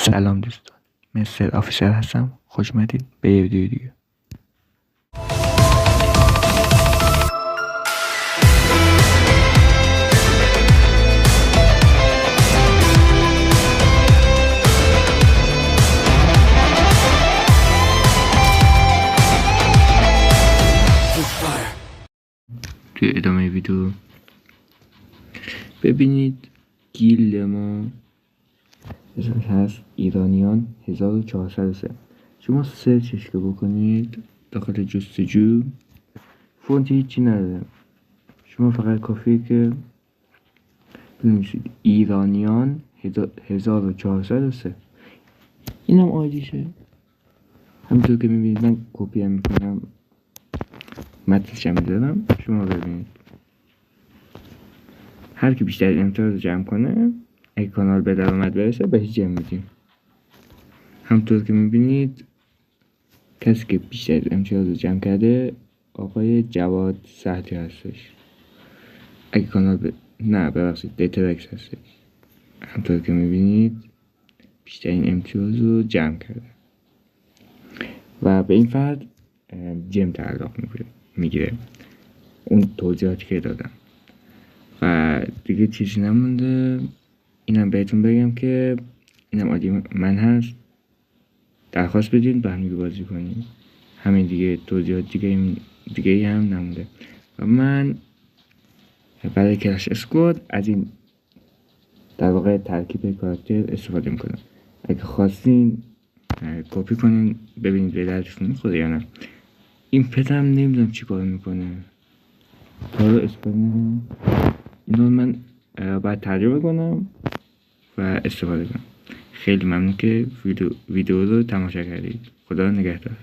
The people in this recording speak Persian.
سلام دوستان، مستر آفیسر هستم. خوش اومدید به یه ویدیو دیگه. توی ادامه ویدیو ببینید گیل ما اسمش هست ایرانیان 1403. شما سرچش که بکنید داخل جستجو فونت هیچی نداره. شما فقط کافیه که بنویسید ایرانیان 1403. اینم آیدیشه. همونطور که میبینید من کپی هم میکنم، متنش هم میذارم. شما ببینید هر کی بیشتر امتیاز جمع کنه، اگه کانال به درآمد برسه به هیچ جمع میدیم. همونطور که میبینید کسی که بیشتر امتیاز جمع کرده آقای جواد سعدی هستش. اگه کانال ببخشید دیترکس هستش. همونطور که میبینید بیشترین امتیاز رو جمع کرده و به این فرد جم تعلق میگیره. اون توضیحاتی که دادم و دیگه چیزی نمونده. اینم بهتون بگم که اینم آدی من هست. درخواست بدین با هم بازی کنیم. همین دیگه، توضیحات دیگه هم نمونده. و من برای کلش اسکواد از این در واقع ترکیب کاراکتر استفاده میکنم. اگه خواستین کپی کنین ببینید به دردتون میخوره یا نه. این پتم نمیدونم چی کار میکنه. کارو اسپانر اینو من باید ترجمه کنم و استفاده کنم. خیلی ممنون که ویدیو رو تماشا کردید. خدا نگهدار.